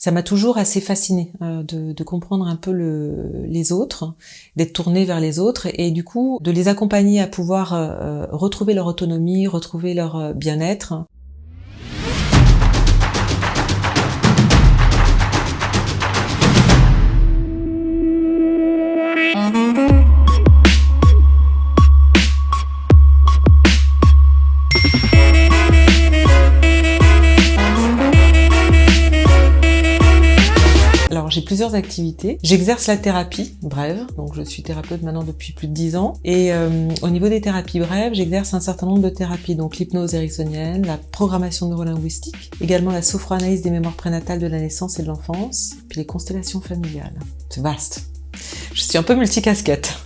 Ça m'a toujours assez fascinée de comprendre un peu les autres, d'être tournée vers les autres et du coup de les accompagner à pouvoir retrouver leur autonomie, retrouver leur bien-être. Alors j'ai plusieurs activités. J'exerce la thérapie brève, donc je suis thérapeute maintenant depuis plus de 10 ans. Et au niveau des thérapies brèves, j'exerce un certain nombre de thérapies, donc l'hypnose ericksonienne, la programmation neurolinguistique, également la sophroanalyse des mémoires prénatales de la naissance et de l'enfance, puis les constellations familiales. C'est vaste. Je suis un peu multicasquette.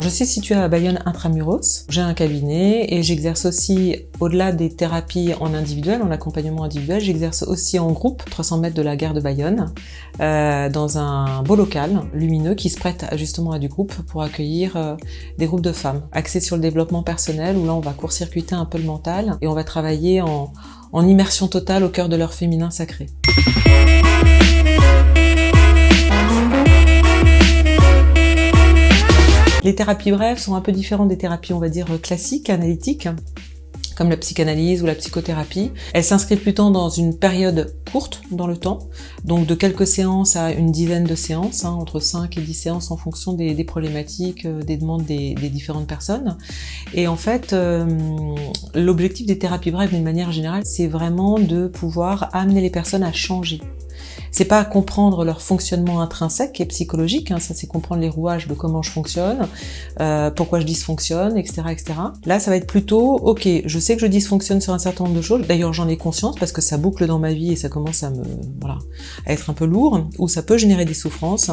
Je suis située à Bayonne intramuros, j'ai un cabinet et j'exerce aussi, au-delà des thérapies en individuel, en accompagnement individuel, j'exerce aussi en groupe, 300 mètres de la gare de Bayonne, dans un beau local lumineux qui se prête justement à du groupe pour accueillir des groupes de femmes, axés sur le développement personnel, où là on va court-circuiter un peu le mental et on va travailler en immersion totale au cœur de leur féminin sacré. Les thérapies brèves sont un peu différentes des thérapies, on va dire, classiques, analytiques, comme la psychanalyse ou la psychothérapie. Elles s'inscrivent plutôt dans une période courte dans le temps, donc de quelques séances à une dizaine de séances, entre 5 et 10 séances en fonction des problématiques, des demandes des différentes personnes. Et en fait, l'objectif des thérapies brèves d'une manière générale, c'est vraiment de pouvoir amener les personnes à changer. C'est pas comprendre leur fonctionnement intrinsèque et psychologique, ça c'est comprendre les rouages de comment je fonctionne, pourquoi je dysfonctionne, etc., etc. Là, ça va être plutôt, ok, je sais que je dysfonctionne sur un certain nombre de choses, d'ailleurs j'en ai conscience parce que ça boucle dans ma vie et ça commence à à être un peu lourd, ou ça peut générer des souffrances.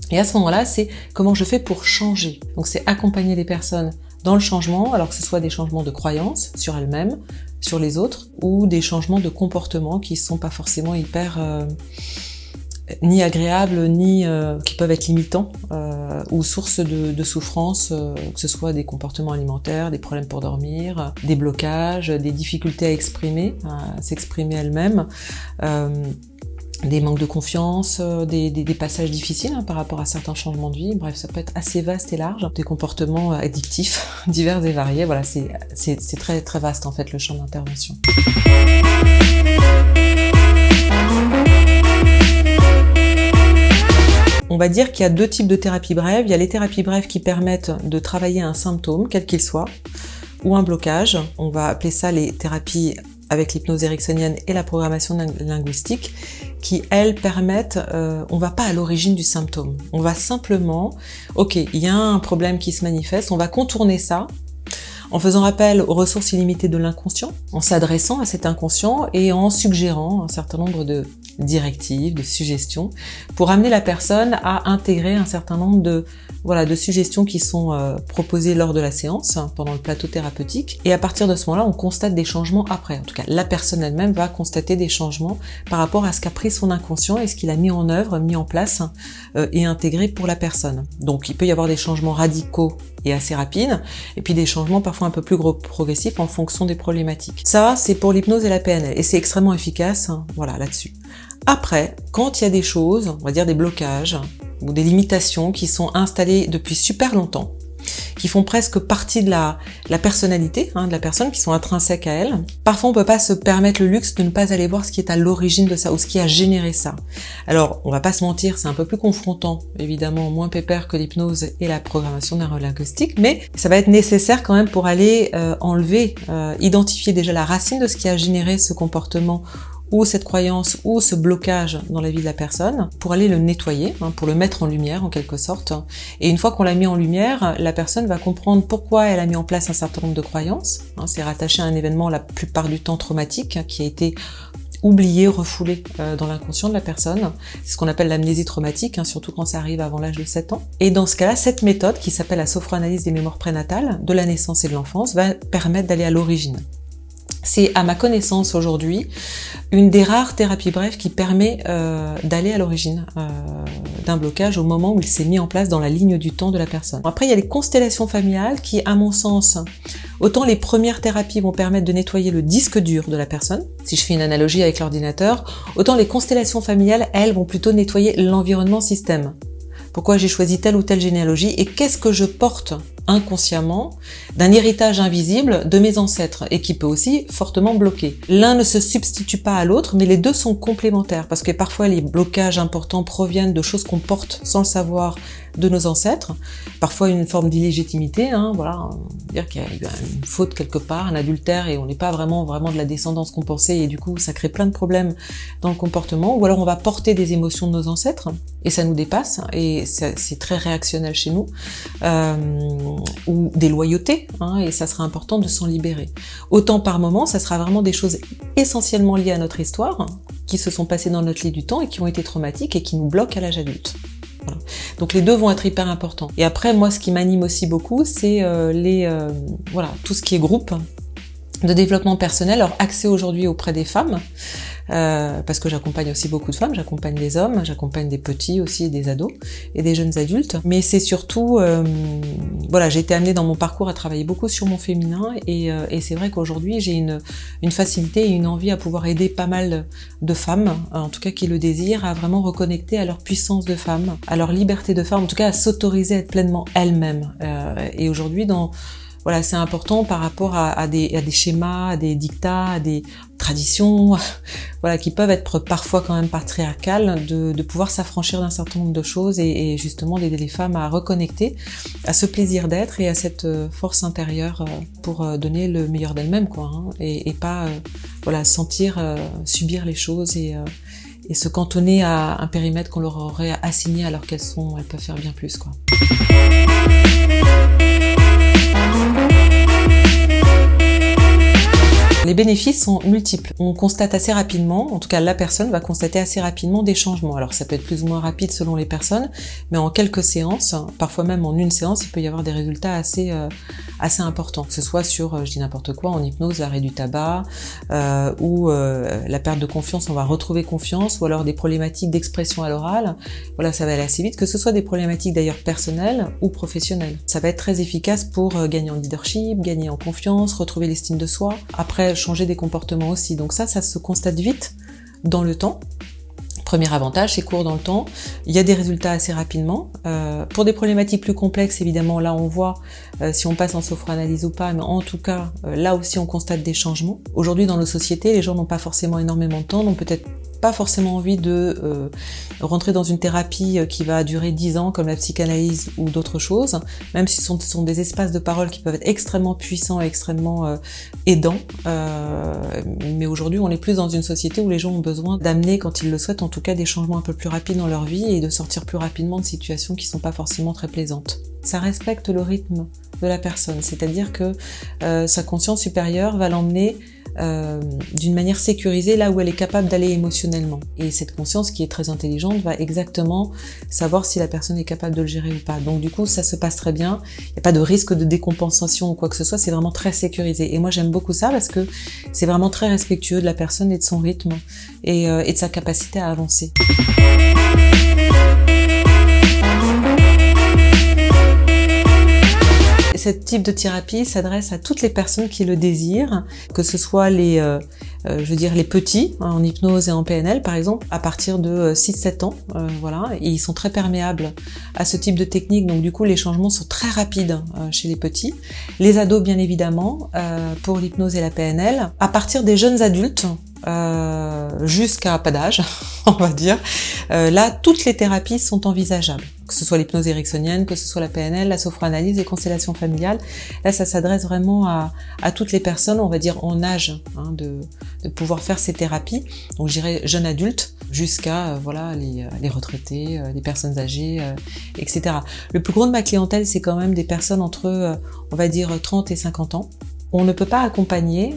Et à ce moment-là, c'est comment je fais pour changer. Donc c'est accompagner les personnes dans le changement, alors que ce soit des changements de croyances sur elles-mêmes, sur les autres, ou des changements de comportement qui sont pas forcément hyper ni agréables, ni qui peuvent être limitants, ou source de souffrance, que ce soit des comportements alimentaires, des problèmes pour dormir, des blocages, des difficultés à s'exprimer elles-mêmes, des manques de confiance, des passages difficiles par rapport à certains changements de vie. Bref, ça peut être assez vaste et large. Des comportements addictifs divers et variés. Voilà, c'est très très vaste en fait le champ d'intervention. On va dire qu'il y a deux types de thérapies brèves. Il y a les thérapies brèves qui permettent de travailler un symptôme, quel qu'il soit, ou un blocage. On va appeler ça les thérapies avec l'hypnose ericksonienne et la programmation linguistique, qui, elles, permettent, on va pas à l'origine du symptôme. On va simplement, ok, il y a un problème qui se manifeste, on va contourner ça, en faisant appel aux ressources illimitées de l'inconscient, en s'adressant à cet inconscient et en suggérant un certain nombre de directives, de suggestions, pour amener la personne à intégrer un certain nombre de suggestions qui sont proposées lors de la séance, pendant le plateau thérapeutique. Et à partir de ce moment-là, on constate des changements après. En tout cas, la personne elle-même va constater des changements par rapport à ce qu'a pris son inconscient et ce qu'il a mis en œuvre, mis en place et intégré pour la personne. Donc, il peut y avoir des changements radicaux et assez rapides, et puis des changements parfois un peu plus progressifs en fonction des problématiques. Ça, c'est pour l'hypnose et la PNL, et c'est extrêmement efficace, là-dessus. Après, quand il y a des choses, on va dire des blocages, ou des limitations qui sont installées depuis super longtemps, qui font presque partie de la personnalité de la personne, qui sont intrinsèques à elle. Parfois, on peut pas se permettre le luxe de ne pas aller voir ce qui est à l'origine de ça, ou ce qui a généré ça. Alors, on va pas se mentir, c'est un peu plus confrontant, évidemment, moins pépère que l'hypnose et la programmation neurolinguistique, mais ça va être nécessaire quand même pour aller identifier déjà la racine de ce qui a généré ce comportement, ou cette croyance, ou ce blocage dans la vie de la personne, pour aller le nettoyer, pour le mettre en lumière en quelque sorte. Et une fois qu'on l'a mis en lumière, la personne va comprendre pourquoi elle a mis en place un certain nombre de croyances. C'est rattaché à un événement la plupart du temps traumatique, qui a été oublié, refoulé dans l'inconscient de la personne. C'est ce qu'on appelle l'amnésie traumatique, surtout quand ça arrive avant l'âge de 7 ans. Et dans ce cas-là, cette méthode, qui s'appelle la sophroanalyse des mémoires prénatales, de la naissance et de l'enfance, va permettre d'aller à l'origine. C'est, à ma connaissance aujourd'hui, une des rares thérapies brèves qui permet d'aller à l'origine d'un blocage au moment où il s'est mis en place dans la ligne du temps de la personne. Après, il y a les constellations familiales qui, à mon sens, autant les premières thérapies vont permettre de nettoyer le disque dur de la personne, si je fais une analogie avec l'ordinateur, autant les constellations familiales, elles, vont plutôt nettoyer l'environnement système. Pourquoi j'ai choisi telle ou telle généalogie et qu'est-ce que je porte inconsciemment d'un héritage invisible de mes ancêtres et qui peut aussi fortement bloquer. L'un ne se substitue pas à l'autre, mais les deux sont complémentaires parce que parfois les blocages importants proviennent de choses qu'on porte sans le savoir de nos ancêtres, parfois une forme d'illégitimité, voilà, dire qu'il y a eu une faute quelque part, un adultère et on n'est pas vraiment de la descendance qu'on pensait et du coup ça crée plein de problèmes dans le comportement, ou alors on va porter des émotions de nos ancêtres et ça nous dépasse et c'est très réactionnel chez nous, ou des loyautés, et ça sera important de s'en libérer. Autant par moment, ça sera vraiment des choses essentiellement liées à notre histoire, qui se sont passées dans notre lit du temps et qui ont été traumatiques et qui nous bloquent à l'âge adulte. Voilà. Donc les deux vont être hyper importants. Et après, moi, ce qui m'anime aussi beaucoup, c'est tout ce qui est groupe de développement personnel, alors axé aujourd'hui auprès des femmes, parce que j'accompagne aussi beaucoup de femmes, j'accompagne des hommes, j'accompagne des petits aussi, des ados et des jeunes adultes. Mais c'est surtout, j'ai été amenée dans mon parcours à travailler beaucoup sur mon féminin et c'est vrai qu'aujourd'hui j'ai une facilité et une envie à pouvoir aider pas mal de femmes, en tout cas qui le désirent, à vraiment reconnecter à leur puissance de femme, à leur liberté de femme, en tout cas à s'autoriser à être pleinement elles-mêmes. Et aujourd'hui c'est important par rapport à des schémas, à des dictats, à des traditions, qui peuvent être parfois quand même patriarcales, de pouvoir s'affranchir d'un certain nombre de choses et justement d'aider les femmes à reconnecter à ce plaisir d'être et à cette force intérieure pour donner le meilleur d'elles-mêmes, et pas subir les choses et se cantonner à un périmètre qu'on leur aurait assigné alors qu'elles peuvent faire bien plus, Les bénéfices sont multiples. On constate assez rapidement, en tout cas la personne va constater assez rapidement des changements. Alors ça peut être plus ou moins rapide selon les personnes, mais en quelques séances, parfois même en une séance, il peut y avoir des résultats assez importants. Que ce soit sur, je dis n'importe quoi, en hypnose, l'arrêt du tabac, ou la perte de confiance, on va retrouver confiance, ou alors des problématiques d'expression à l'oral. Ça va aller assez vite, que ce soit des problématiques d'ailleurs personnelles ou professionnelles. Ça va être très efficace pour gagner en leadership, gagner en confiance, retrouver l'estime de soi. Après, changer des comportements aussi. Donc ça se constate vite dans le temps. Premier avantage, c'est court dans le temps. Il y a des résultats assez rapidement. Pour des problématiques plus complexes, évidemment, là on voit si on passe en sophroanalyse ou pas, mais en tout cas, là aussi on constate des changements. Aujourd'hui, dans nos sociétés, les gens n'ont pas forcément énormément de temps, n'ont peut-être pas forcément envie de rentrer dans une thérapie qui va durer 10 ans, comme la psychanalyse ou d'autres choses, même si ce sont des espaces de parole qui peuvent être extrêmement puissants et extrêmement aidants. Mais aujourd'hui, on est plus dans une société où les gens ont besoin d'amener, quand ils le souhaitent, en tout cas des changements un peu plus rapides dans leur vie et de sortir plus rapidement de situations qui sont pas forcément très plaisantes. Ça respecte le rythme de la personne, c'est-à-dire que sa conscience supérieure va l'emmener d'une manière sécurisée là où elle est capable d'aller émotionnellement. Et cette conscience qui est très intelligente va exactement savoir si la personne est capable de le gérer ou pas. Donc du coup, ça se passe très bien. Il n'y a pas de risque de décompensation ou quoi que ce soit. C'est vraiment très sécurisé. Et moi, j'aime beaucoup ça parce que c'est vraiment très respectueux de la personne et de son rythme et de sa capacité à avancer. Ce type de thérapie s'adresse à toutes les personnes qui le désirent, que ce soit les petits, en hypnose et en PNL par exemple, à partir de 6-7 ans, et ils sont très perméables à ce type de technique, donc du coup les changements sont très rapides chez les petits. Les ados bien évidemment, pour l'hypnose et la PNL, à partir des jeunes adultes, jusqu'à pas d'âge, on va dire. Là, toutes les thérapies sont envisageables. Que ce soit l'hypnose ericksonienne, que ce soit la PNL, la sophroanalyse, les constellations familiales. Là, ça s'adresse vraiment à toutes les personnes, on va dire en âge, de pouvoir faire ces thérapies. Donc, je dirais jeunes adultes jusqu'à les retraités, les personnes âgées, etc. Le plus gros de ma clientèle, c'est quand même des personnes entre, on va dire, 30 et 50 ans. On ne peut pas accompagner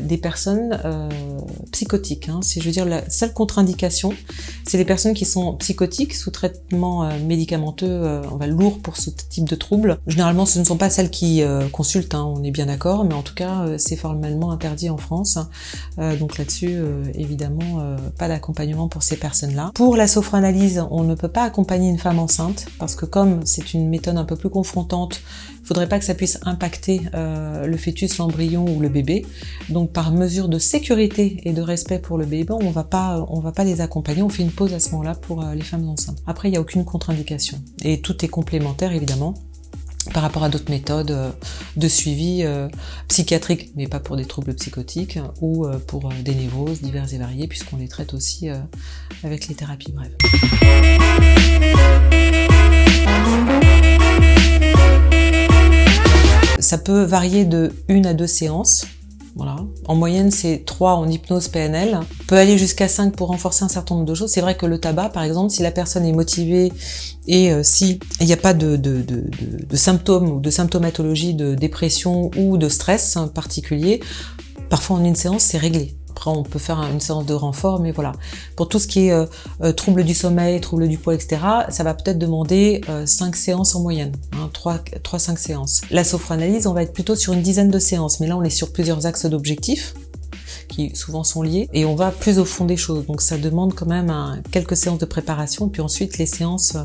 des personnes psychotiques. Si je veux dire, la seule contre-indication, c'est les personnes qui sont psychotiques sous traitement médicamenteux, lourd pour ce type de troubles. Généralement, ce ne sont pas celles qui consultent, on est bien d'accord, mais en tout cas, c'est formellement interdit en France. Donc là-dessus, évidemment, pas d'accompagnement pour ces personnes-là. Pour la sophranalyse, on ne peut pas accompagner une femme enceinte, parce que comme c'est une méthode un peu plus confrontante, il faudrait pas que ça puisse impacter le fœtus, l'embryon ou le bébé. Donc par mesure de sécurité et de respect pour le bébé, on va pas les accompagner, on fait une pause à ce moment-là pour les femmes enceintes. Après, il n'y a aucune contre-indication. Et tout est complémentaire, évidemment, par rapport à d'autres méthodes de suivi psychiatrique, mais pas pour des troubles psychotiques ou pour des névroses diverses et variées, puisqu'on les traite aussi avec les thérapies brèves. Ça peut varier de 1 à 2 séances. Voilà. En moyenne, c'est 3 en hypnose PNL. On peut aller jusqu'à 5 pour renforcer un certain nombre de choses. C'est vrai que le tabac, par exemple, si la personne est motivée et si il n'y a pas de symptômes ou de symptomatologie de dépression ou de stress particulier, parfois en une séance, c'est réglé. Après, on peut faire une séance de renfort, mais voilà. Pour tout ce qui est troubles du sommeil, troubles du poids, etc., ça va peut-être demander 5 séances en moyenne, 3-5 séances. La sophranalyse, on va être plutôt sur une dizaine de séances, mais là, on est sur plusieurs axes d'objectifs qui souvent sont liés, et on va plus au fond des choses. Donc ça demande quand même quelques séances de préparation, et puis ensuite les séances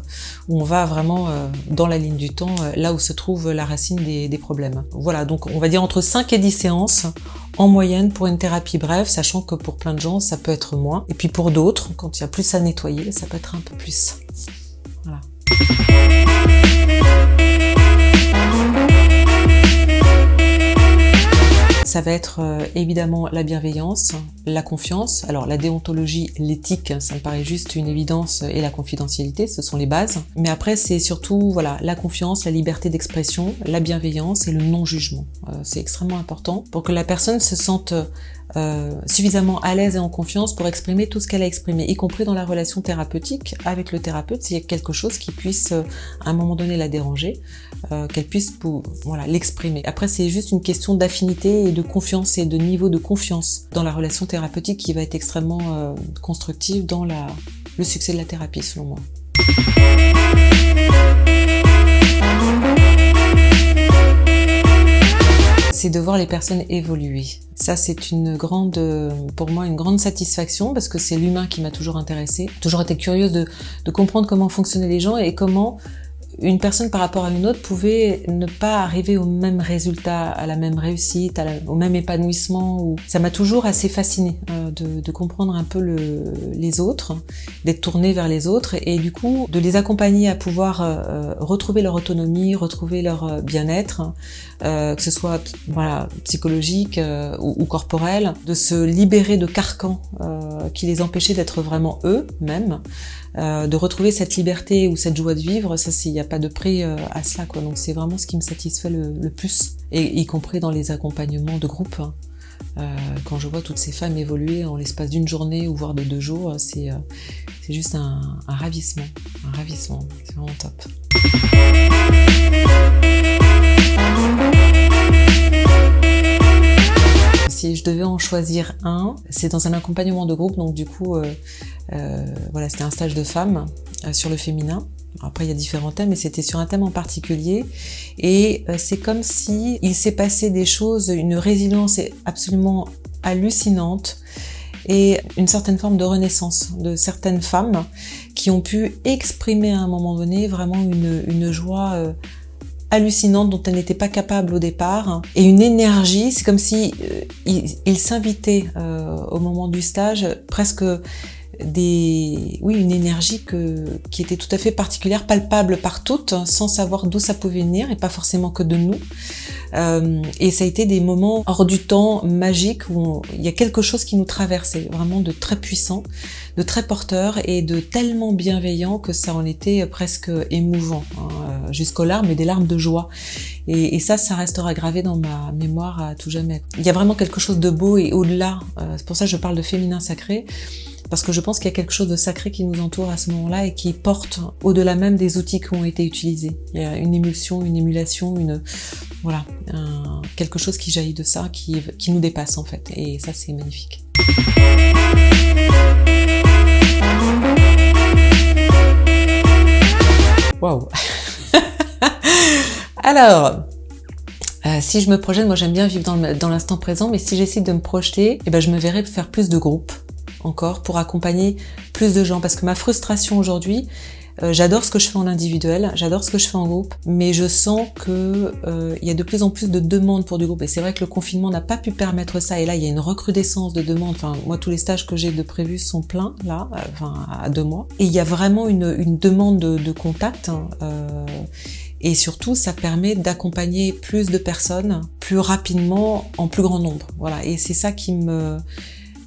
où on va vraiment dans la ligne du temps, là où se trouve la racine des problèmes. Voilà, donc on va dire entre 5 et 10 séances en moyenne pour une thérapie brève, sachant que pour plein de gens, ça peut être moins. Et puis pour d'autres, quand il y a plus à nettoyer, ça peut être un peu plus. Voilà. Ça va être évidemment la bienveillance, la confiance. Alors la déontologie, l'éthique, ça me paraît juste une évidence, et la confidentialité, ce sont les bases. Mais après, c'est surtout la confiance, la liberté d'expression, la bienveillance et le non-jugement. C'est extrêmement important pour que la personne se sente suffisamment à l'aise et en confiance pour exprimer tout ce qu'elle a exprimé, y compris dans la relation thérapeutique avec le thérapeute, s'il y a quelque chose qui puisse à un moment donné la déranger, qu'elle puisse l'exprimer. Après, c'est juste une question d'affinité et de confiance et de niveau de confiance dans la relation thérapeutique qui va être extrêmement constructive dans le succès de la thérapie, selon moi. C'est de voir les personnes évoluer. Ça, c'est pour moi, une grande satisfaction, parce que c'est l'humain qui m'a toujours intéressée. Toujours été curieuse de comprendre comment fonctionnaient les gens et comment une personne par rapport à une autre pouvait ne pas arriver au même résultat, à la même réussite, au même épanouissement. Ça m'a toujours assez fascinée de comprendre un peu les autres, d'être tournée vers les autres et du coup de les accompagner à pouvoir retrouver leur autonomie, retrouver leur bien-être, que ce soit psychologique ou corporel, de se libérer de carcans qui les empêchaient d'être vraiment eux-mêmes. De retrouver cette liberté ou cette joie de vivre, ça, il n'y a pas de prix à cela, quoi. Donc c'est vraiment ce qui me satisfait le plus, et y compris dans les accompagnements de groupe. Quand je vois toutes ces femmes évoluer en l'espace d'une journée ou voire de 2 jours, c'est juste un ravissement, c'est vraiment top. Si je devais en choisir un, c'est dans un accompagnement de groupe, donc du coup, c'était un stage de femmes sur le féminin. Après, il y a différents thèmes, mais c'était sur un thème en particulier. Et c'est comme si il s'est passé des choses, une résilience absolument hallucinante et une certaine forme de renaissance de certaines femmes qui ont pu exprimer à un moment donné vraiment une joie hallucinante dont elles n'étaient pas capables au départ, et une énergie. C'est comme si ils s'invitaient au moment du stage, presque une énergie qui était tout à fait particulière, palpable par toutes, sans savoir d'où ça pouvait venir, et pas forcément que de nous. Et ça a été des moments hors du temps, magiques, où il y a quelque chose qui nous traversait, vraiment de très puissant, de très porteur et de tellement bienveillant que ça en était presque émouvant, jusqu'aux larmes, et des larmes de joie. Et ça restera gravé dans ma mémoire à tout jamais. Il y a vraiment quelque chose de beau et au-delà. C'est pour ça que je parle de féminin sacré, parce que je pense qu'il y a quelque chose de sacré qui nous entoure à ce moment-là et qui porte au-delà même des outils qui ont été utilisés. Il y a une émulsion, une émulation, voilà, quelque chose qui jaillit de ça, qui nous dépasse en fait, et ça c'est magnifique. Waouh. Alors, si je me projette, moi j'aime bien vivre dans l'instant présent, mais si j'essaie de me projeter, eh ben, je me verrais faire plus de groupes encore pour accompagner plus de gens, parce que ma frustration aujourd'hui, j'adore ce que je fais en individuel, j'adore ce que je fais en groupe, mais je sens que il y a de plus en plus de demandes pour du groupe, et c'est vrai que le confinement n'a pas pu permettre ça, et là il y a une recrudescence de demandes. Enfin, moi tous les stages que j'ai de prévus sont pleins là, à 2 mois, et il y a vraiment une demande de contact, et surtout ça permet d'accompagner plus de personnes plus rapidement, en plus grand nombre. Voilà, et c'est ça qui me...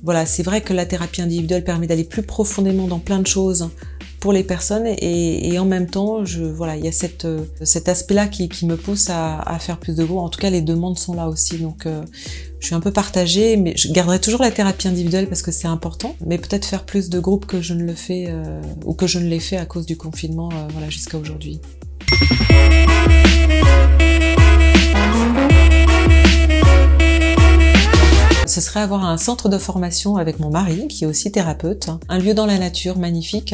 Voilà, c'est vrai que la thérapie individuelle permet d'aller plus profondément dans plein de choses pour les personnes, et en même temps, voilà, il y a cet aspect-là qui me pousse à faire plus de groupes. En tout cas, les demandes sont là aussi, donc je suis un peu partagée, mais je garderai toujours la thérapie individuelle parce que c'est important, mais peut-être faire plus de groupes que je ne le fais, ou que je ne l'ai fait à cause du confinement, voilà, jusqu'à aujourd'hui. Ce serait avoir un centre de formation avec mon mari, qui est aussi thérapeute, un lieu dans la nature magnifique,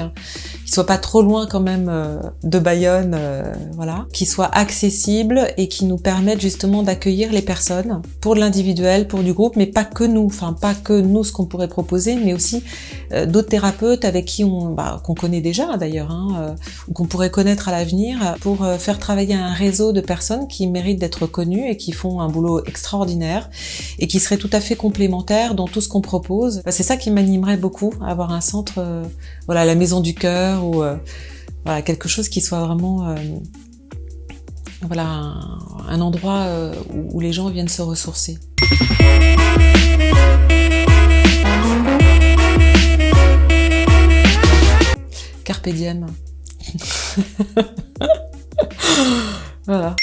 qui soit pas trop loin quand même de Bayonne, voilà, qui soit accessible et qui nous permette justement d'accueillir les personnes pour de l'individuel, pour du groupe, mais pas que nous, enfin pas que nous ce qu'on pourrait proposer, mais aussi d'autres thérapeutes avec qui qu'on connaît déjà d'ailleurs, ou qu'on pourrait connaître à l'avenir, pour faire travailler un réseau de personnes qui méritent d'être connues et qui font un boulot extraordinaire et qui seraient tout à fait complémentaires dans tout ce qu'on propose. C'est ça qui m'animerait beaucoup, avoir un centre, voilà, la maison du cœur, ou voilà, quelque chose qui soit vraiment voilà, un endroit où les gens viennent se ressourcer. Carpe diem. Voilà.